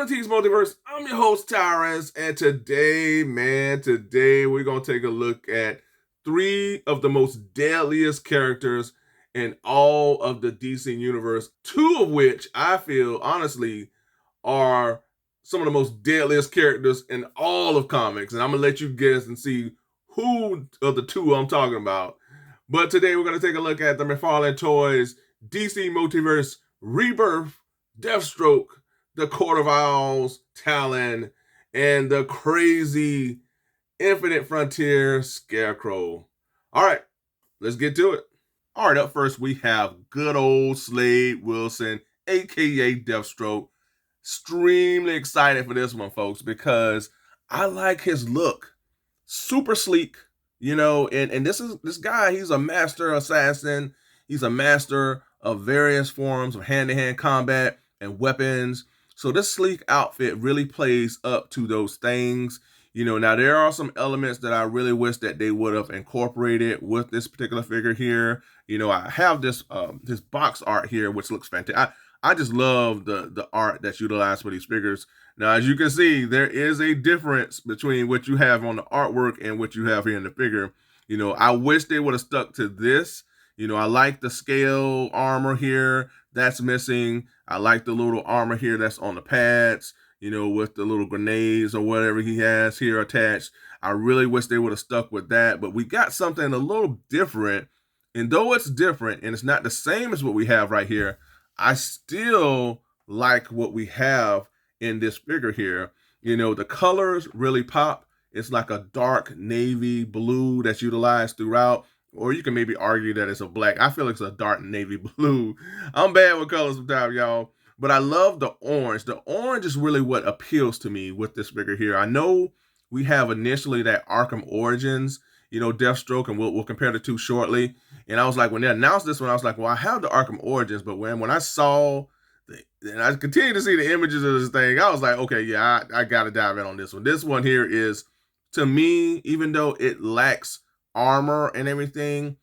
Welcome to T's Multiverse. I'm your host, Tyrus, and today we're going to take a look at three of the most deadliest characters in all of the DC universe, two of which I feel, honestly, are some of the most deadliest characters in all of comics. And I'm going to let you guess and see who of the two I'm talking about. But today we're going to take a look at the McFarlane Toys DC Multiverse Rebirth Deathstroke, the Court of Owls Talon, and the crazy Infinite Frontier Scarecrow. All right, let's get to it. All right, up first we have good old Slade Wilson, aka Deathstroke. Extremely excited for this one, folks, because I like his look. Super sleek, and this guy, he's a master assassin. He's a master of various forms of hand-to-hand combat and weapons. So this sleek outfit really plays up to those things. Now there are some elements that I really wish that they would have incorporated with this particular figure here. I have this box art here, which looks fantastic. I just love the art that's utilized for these figures. Now, as you can see, there is a difference between what you have on the artwork and what you have here in the figure. I wish they would have stuck to this. I like the scale armor here. That's missing. I like the little armor here that's on the pads, with the little grenades or whatever he has here attached. I really wish they would have stuck with that, but we got something a little different. And though it's different and it's not the same as what we have right here, I still like what we have in this figure here. The colors really pop. It's like a dark navy blue that's utilized throughout. Or you can maybe argue that it's a black. I feel like it's a dark navy blue. I'm bad with colors sometimes, y'all. But I love the orange. The orange is really what appeals to me with this figure here. I know we have initially that Arkham Origins, Deathstroke, and we'll compare the two shortly. And I was like, when they announced this one, I was like, well, I have the Arkham Origins. But when I saw, and I continue to see the images of this thing, I was like, okay, yeah, I got to dive in on this one. This one here is, to me, even though it lacks armor and everything,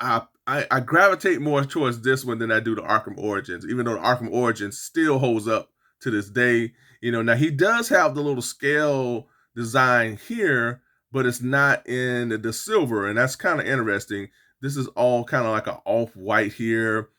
I gravitate more towards this one than I do the Arkham Origins, even though the Arkham Origins still holds up to this day. Now he does have the little scale design here, but it's not in the silver, and that's kind of interesting. This is all kind of like an off-white here.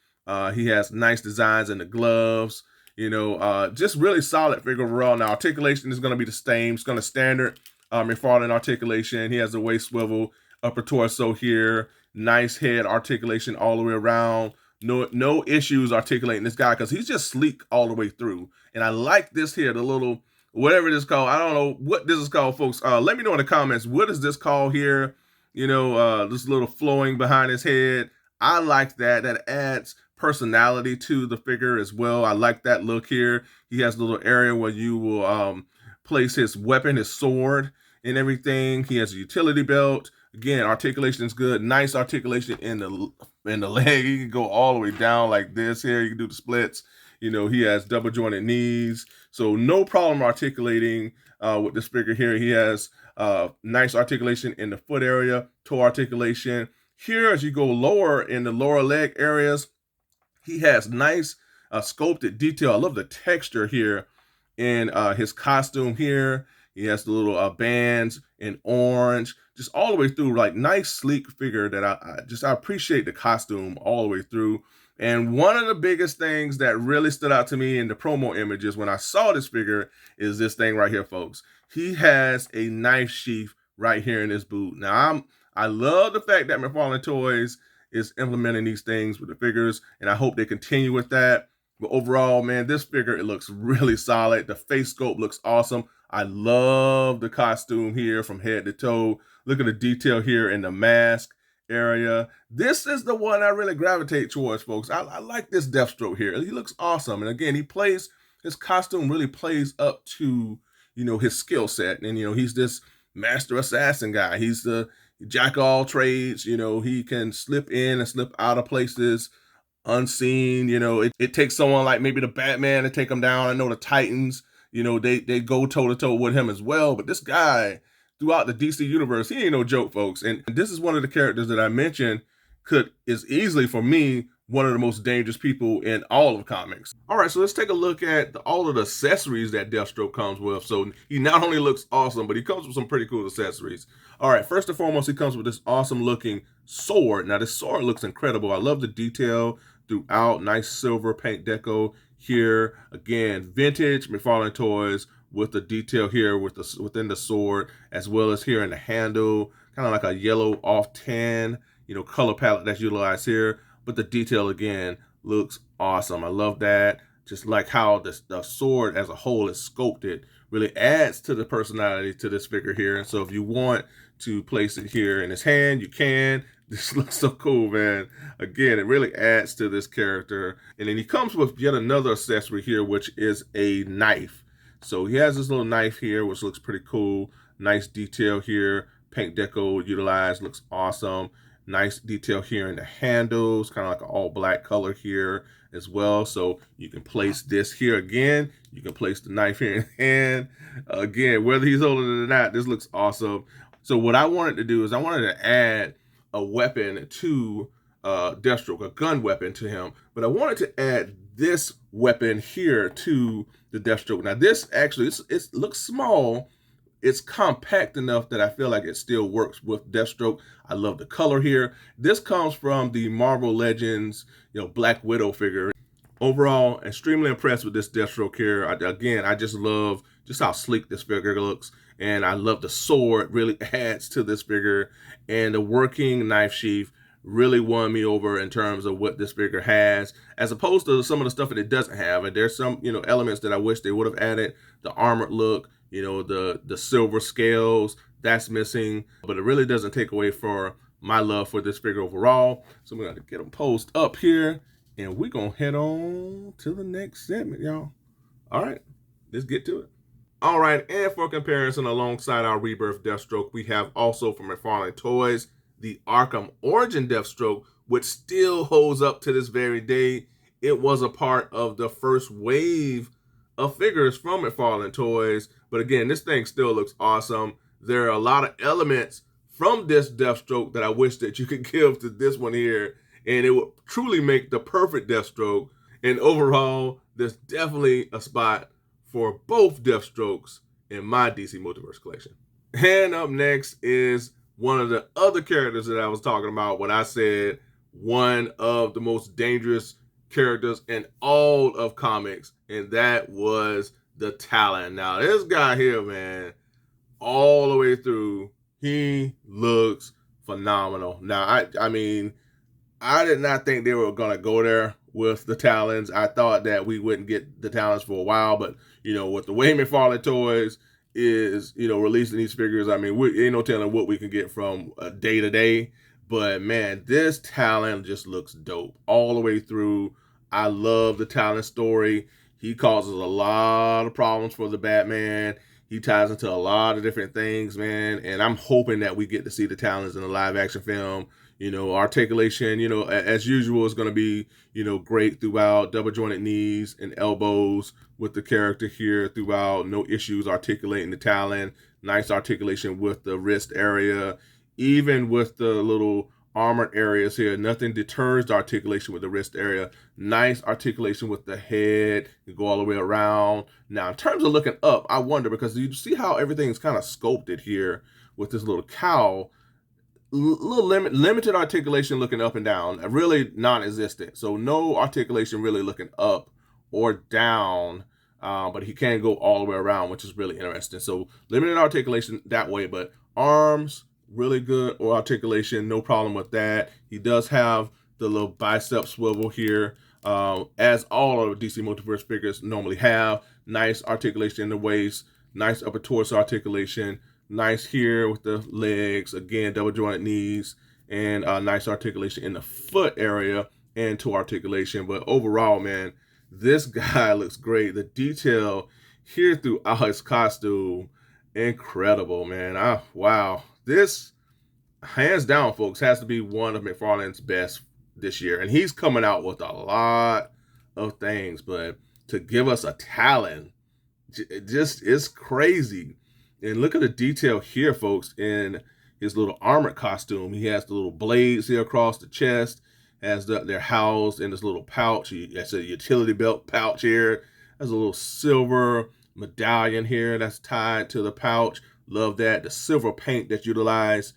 He has nice designs in the gloves, just really solid figure overall. Now, articulation is going to be the same. It's going to standard McFarlane articulation. He has the waist swivel, upper torso here, nice head articulation all the way around. No issues articulating this guy because he's just sleek all the way through. And I like this here, the little, whatever this is called. I don't know what this is called, folks. Let me know in the comments, what is this called here? This little flowing behind his head. I like that. That adds personality to the figure as well. I like that look here. He has a little area where you will place his weapon, his sword, and everything. He has a utility belt. Again, articulation is good. Nice articulation in the leg. He can go all the way down like this here. You can do the splits. He has double jointed knees. So no problem articulating with this figure here. He has nice articulation in the foot area, toe articulation. Here, as you go lower in the lower leg areas, he has nice sculpted detail. I love the texture here in his costume here. He has the little bands in orange, just all the way through, like nice sleek figure that I appreciate the costume all the way through. And one of the biggest things that really stood out to me in the promo images when I saw this figure is this thing right here, folks. He has a knife sheath right here in his boot. Now, I love the fact that McFarlane Toys is implementing these things with the figures, and I hope they continue with that. But overall, man, this figure, it looks really solid. The face sculpt looks awesome. I love the costume here from head to toe. Look at the detail here in the mask area. This is the one I really gravitate towards, folks. I like this Deathstroke here. He looks awesome. And again, his costume really plays up to, his skill set. And, he's this master assassin guy. He's the jack of all trades. He can slip in and slip out of places unseen. It takes someone like maybe the Batman to take him down. I know the Titans, they go toe to toe with him as well. But this guy throughout the DC universe, he ain't no joke, folks. And this is one of the characters that I mentioned is easily for me one of the most dangerous people in all of comics. All right, so let's take a look at all of the accessories that Deathstroke comes with. So he not only looks awesome, but he comes with some pretty cool accessories. All right, first and foremost, he comes with this awesome looking sword. Now this sword looks incredible. I love the detail throughout. Nice silver paint deco here. Again, vintage McFarlane toys with the detail here within the sword, as well as here in the handle, kind of like a yellow off tan, color palette that's utilized here. But the detail again looks awesome. I love that. Just like how the sword as a whole is sculpted, really adds to the personality to this figure here. And so if you want to place it here in his hand, you can. This looks so cool, man. Again, it really adds to this character. And then he comes with yet another accessory here, which is a knife. So he has this little knife here, which looks pretty cool. Nice detail here. Paint deco utilized, looks awesome. Nice detail here in the handles, kind of like an all black color here as well. So you can place this here again. You can place the knife here in the hand. Again, whether he's holding it or not, this looks awesome. So what I wanted to do is I wanted to add a weapon to Deathstroke, a gun weapon to him. But I wanted to add this weapon here to the Deathstroke. Now this actually, it looks small. It's compact enough that I feel like it still works with Deathstroke. I love the color here. This comes from the Marvel Legends, Black Widow figure. Overall, extremely impressed with this Deathstroke here. Again, I just love just how sleek this figure looks. And I love the sword, really adds to this figure. And the working knife sheath really won me over in terms of what this figure has, as opposed to some of the stuff that it doesn't have. And there's some, elements that I wish they would have added. The armored look, the silver scales, that's missing, but it really doesn't take away for my love for this figure overall. So I'm going to get him posed up here, and we're going to head on to the next segment, y'all. All right, let's get to it. All right, and for comparison, alongside our Rebirth Deathstroke, we have also from McFarlane Toys, the Arkham Origin Deathstroke, which still holds up to this very day. It was a part of the first wave of figures from McFarlane Toys. But again, this thing still looks awesome. There are a lot of elements from this Deathstroke that I wish that you could give to this one here, and it would truly make the perfect Deathstroke. And overall, there's definitely a spot for both Deathstrokes in my DC Multiverse collection. And up next is one of the other characters that I was talking about when I said one of the most dangerous characters in all of comics, and that was the Talon. Now this guy here, man, all the way through, he looks phenomenal. Now I mean, I did not think they were gonna go there with the Talons. I thought that we wouldn't get the Talons for a while, but with the way McFarlane Toys is releasing these figures, I mean, we ain't no telling what we can get from day to day. But man, this Talon just looks dope all the way through. I love the Talon story. He causes a lot of problems for the Batman. He ties into a lot of different things, man. And I'm hoping that we get to see the Talons in a live action film. Articulation, as usual, is going to be, great throughout. Double jointed knees and elbows with the character here throughout. No issues articulating the Talon. Nice articulation with the wrist area. Even with the little armored areas here, nothing deters the articulation with the wrist area. Nice articulation with the head. You go all the way around. Now, in terms of looking up, I wonder, because you see how everything's kind of sculpted here with this little cowl. Little limited articulation looking up and down, really non-existent. So no articulation really looking up or down, but he can go all the way around, which is really interesting. So limited articulation that way, but arms, really good or articulation, no problem with that. He does have the little bicep swivel here, as all of the DC Multiverse figures normally have. Nice articulation in the waist, nice upper torso articulation. Nice here with the legs, again, double jointed knees, and nice articulation in the foot area and toe articulation. But overall, man, this guy looks great. The detail here throughout his costume, incredible, man. Wow. This, hands down, folks, has to be one of McFarlane's best this year. And he's coming out with a lot of things, but to give us a Talon, just is crazy. And look at the detail here, folks, in his little armored costume. He has the little blades here across the chest, as they're housed in this little pouch. That's a utility belt pouch here. There's a little silver medallion here that's tied to the pouch. Love that. The silver paint that's utilized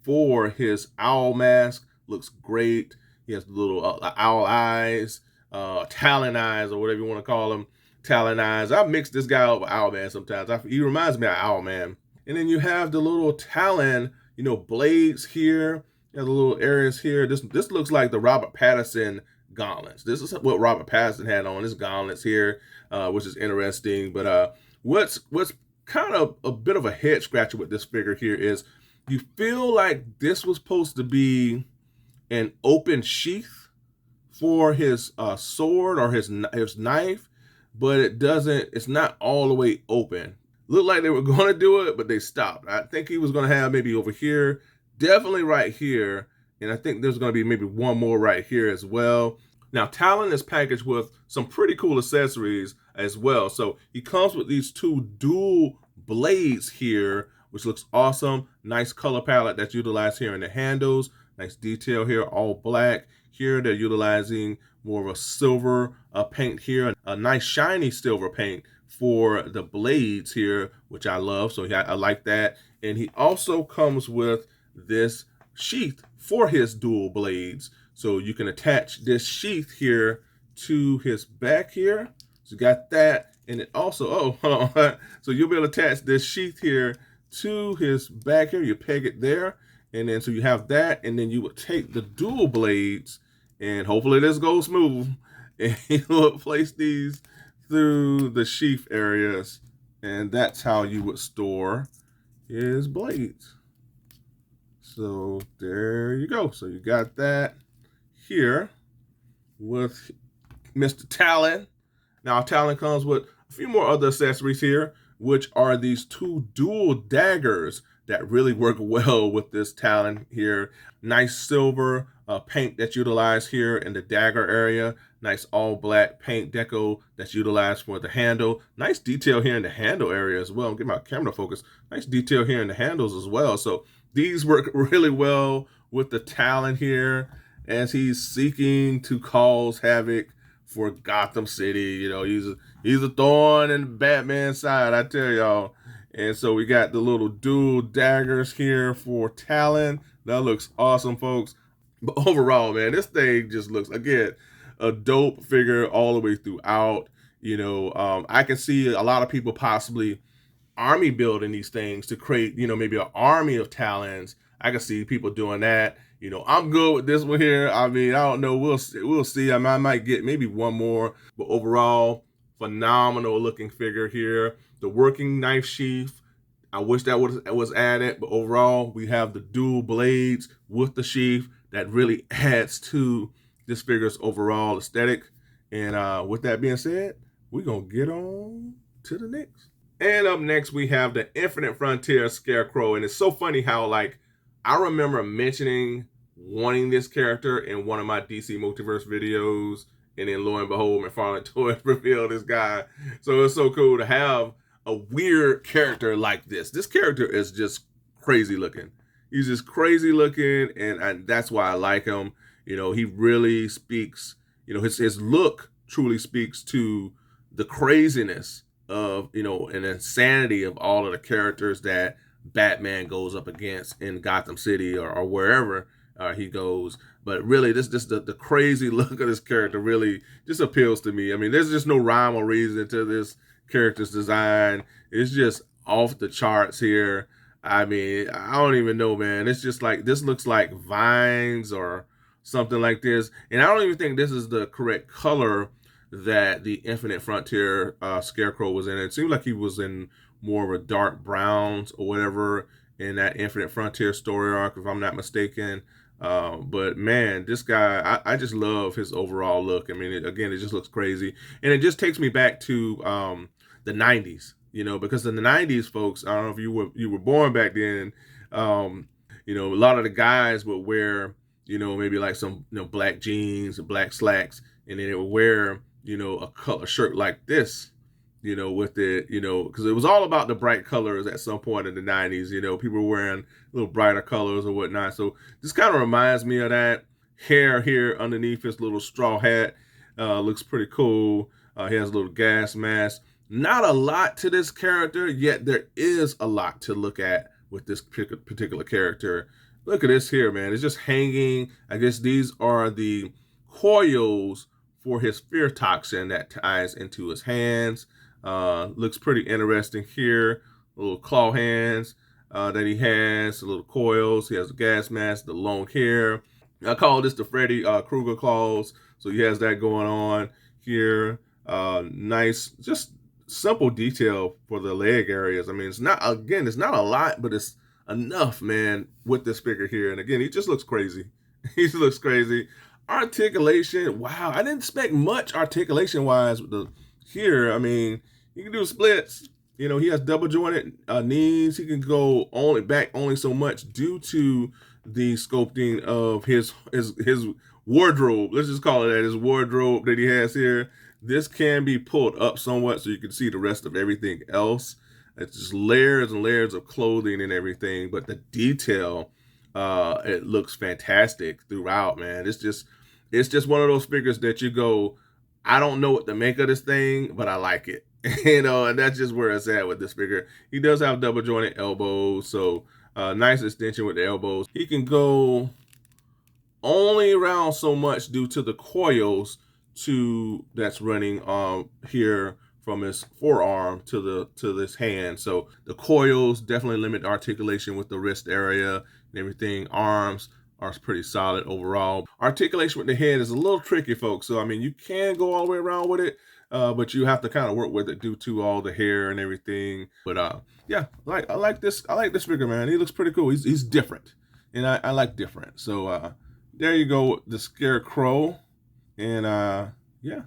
for his owl mask looks great. He has little owl eyes, talon eyes, or whatever you want to call them. Talon eyes. I mix this guy up with Owlman sometimes. He reminds me of Owlman. And then you have the little talon, blades here. You have the little areas here. This looks like the Robert Pattinson gauntlets. This is what Robert Pattinson had on his gauntlets here, which is interesting. But what's kind of a bit of a head scratcher with this figure here is you feel like this was supposed to be an open sheath for his sword or his knife, but it doesn't. It's not all the way open. Looked like they were going to do it, but they stopped. I think he was going to have maybe over here, definitely right here, and I think there's going to be maybe one more right here as well. Now, Talon is packaged with some pretty cool accessories as well. So he comes with these two dual blades here, which looks awesome. Nice color palette that's utilized here in the handles. Nice detail here, all black. Here they're utilizing more of a silver paint here, a nice shiny silver paint for the blades here, which I love. So I like that. And he also comes with this sheath for his dual blades. So you can attach this sheath here to his back here. So you got that. And it also, hold on. So you'll be able to attach this sheath here to his back here. You peg it there. And then so you have that. And then you would take the dual blades, and hopefully this goes smooth, and you would place these through the sheath areas, and that's how you would store his blades. So there you go. So you got that here with Mr. Talon. Now Talon comes with a few more other accessories here, which are these two dual daggers that really work well with this Talon here. Nice silver paint that's utilized here in the dagger area. Nice all black paint deco that's utilized for the handle. Nice detail here in the handle area as well. Get my camera focus. Nice detail here in the handles as well. So these work really well with the Talon here as he's seeking to cause havoc for Gotham City. He's a thorn in Batman's side, I tell y'all. And so we got the little dual daggers here for Talon. That looks awesome, folks. But overall, man, this thing just looks, again, a dope figure all the way throughout. I can see a lot of people possibly army building these things to create, maybe an army of Talons. I can see people doing that. I'm good with this one here. I mean, I don't know. We'll see. I might get maybe one more. But overall, phenomenal looking figure here. The working knife sheath, I wish that was added. But overall, we have the dual blades with the sheath that really adds to this figure's overall aesthetic. And with that being said, we're going to get on to the next. And up next, we have the Infinite Frontier Scarecrow. And it's so funny how, I remember mentioning wanting this character in one of my DC Multiverse videos. And then lo and behold, McFarlane Toys revealed this guy. So it's so cool to have a weird character like this. This character is just crazy looking. He's just crazy looking, and that's why I like him. He really speaks, his look truly speaks to the craziness of, and insanity of all of the characters that Batman goes up against in Gotham City or wherever he goes. But really, the crazy look of this character really just appeals to me. I mean, there's just no rhyme or reason to this character's design. It's just off the charts here. I mean, I don't even know, man. It's just like, this looks like vines or something like this. And I don't even think this is the correct color that the Infinite Frontier Scarecrow was in. It seemed like he was in more of a dark browns or whatever in that Infinite Frontier story arc, if I'm not mistaken. But man, this guy, I just love his overall look. I mean, again, it just looks crazy. And it just takes me back to the 90s, because in the 90s, folks, I don't know if you were born back then, a lot of the guys would wear, maybe like some, black jeans and black slacks, and then they would wear, a color shirt like this, with it, because it was all about the bright colors at some point in the 90s. People were wearing a little brighter colors or whatnot. So this kind of reminds me of that. hair here underneath his little straw hat. Looks pretty cool. He has a little gas mask. Not a lot to this character, yet there is a lot to look at with this particular character. Look at this here, man. It's just hanging. I guess these are the coils for his fear toxin that ties into his hands. Looks pretty interesting here. Little claw hands that he has, the little coils. He has a gas mask, the long hair. I call this the Freddy Krueger claws. So he has that going on here. Nice, just simple detail for the leg areas. I mean, it's not a lot, but it's enough, man, with this figure here. And again, he just looks crazy. He looks crazy. Articulation, wow, I didn't expect much articulation wise with the here. I mean, he can do splits. You know, he has double jointed knees. He can go only so much due to the sculpting of his wardrobe. Let's just call it that, his wardrobe that he has here. This can be pulled up somewhat so you can see the rest of everything else. It's just layers and layers of clothing and everything, but the detail, it looks fantastic throughout, man. It's just one of those figures that you go, I don't know what to make of this thing, but I like it. You know, and that's just where it's at with this figure. He does have double jointed elbows, so nice extension with the elbows. He can go only around so much due to the coils that's running here from his forearm to this hand. So the coils definitely limit articulation with the wrist area and everything. Arms are pretty solid overall. Articulation with the head is a little tricky, folks. So I mean, you can go all the way around with it, but you have to kind of work with it due to all the hair and everything. But yeah, I like this figure, man. He looks pretty cool. He's different, and I like different. So there you go, the Scarecrow. And yeah,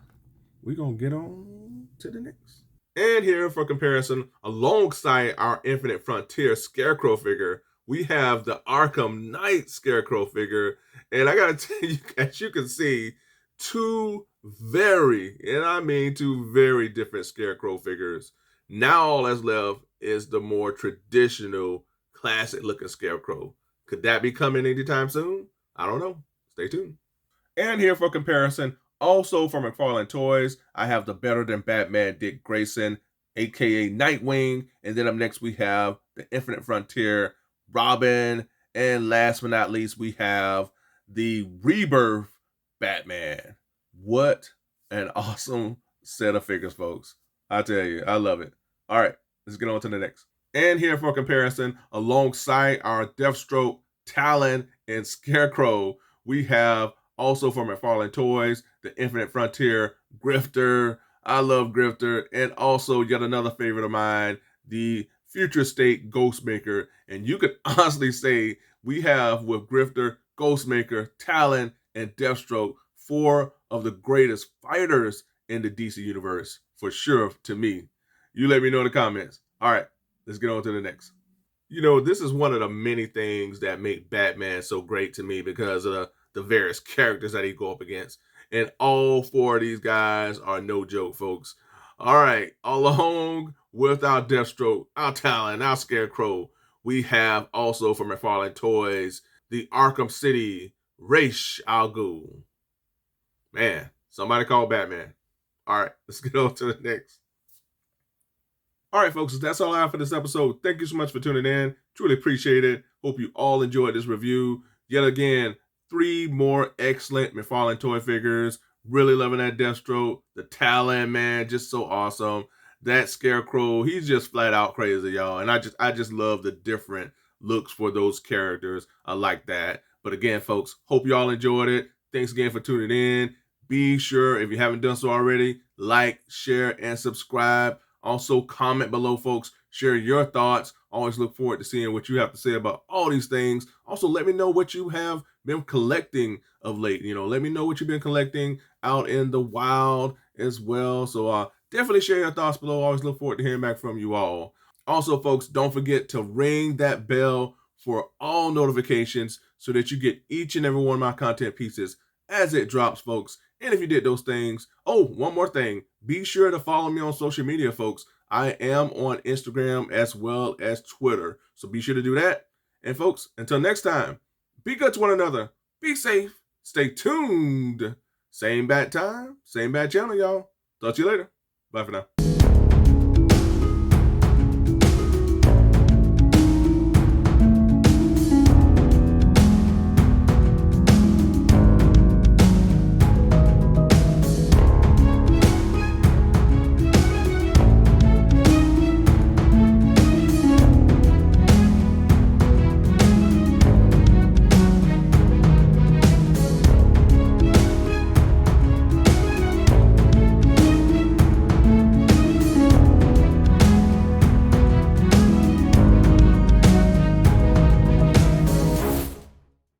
we're going to get on to the next. And here for comparison, alongside our Infinite Frontier Scarecrow figure, we have the Arkham Knight Scarecrow figure. And I got to tell you, as you can see, two very different Scarecrow figures. Now all that's left is the more traditional, classic looking Scarecrow. Could that be coming anytime soon? I don't know. Stay tuned. And here for comparison, also from McFarlane Toys, I have the Better Than Batman Dick Grayson, aka Nightwing. And then up next we have the Infinite Frontier Robin. And last but not least, we have the Rebirth Batman. What an awesome set of figures, folks. I tell you, I love it. All right, let's get on to the next. And here for comparison, alongside our Deathstroke, Talon, and Scarecrow, we have also from McFarlane Toys, the Infinite Frontier Grifter. I love Grifter. And also yet another favorite of mine, the Future State Ghostmaker. And you could honestly say we have with Grifter, Ghostmaker, Talon, and Deathstroke, four of the greatest fighters in the DC universe, for sure, to me. You let me know in the comments. All right, let's get on to the next. You know, this is one of the many things that make Batman so great to me because of the various characters that he go up against. And all four of these guys are no joke, folks. All right, along with our Deathstroke, our Talon, our Scarecrow, we have also from McFarlane Toys, the Arkham City Ra's al Ghul. Man, somebody call Batman. All right, let's get on to the next. All right, folks, that's all I have for this episode. Thank you so much for tuning in. Truly appreciate it. Hope you all enjoyed this review. Yet again, 3 more excellent McFarlane toy figures. Really loving that Deathstroke. The Talon, man, just so awesome. That Scarecrow, he's just flat out crazy, y'all. And I just love the different looks for those characters. I like that. But again, folks, hope you all enjoyed it. Thanks again for tuning in. Be sure, if you haven't done so already, like, share, and subscribe. Also, comment below, folks. Share your thoughts. Always look forward to seeing what you have to say about all these things. Also, let me know what you have been collecting of late. You know, let me know what you've been collecting out in the wild as well. So definitely share your thoughts below. Always look forward to hearing back from you all. Also, folks, don't forget to ring that bell for all notifications so that you get each and every one of my content pieces as it drops, folks. And if you did those things, oh, one more thing, be sure to follow me on social media, folks. I am on Instagram as well as Twitter. So be sure to do that. And folks, until next time, be good to one another. Be safe Stay tuned. Same bat time, same bat channel, y'all. Talk to you later. Bye for now.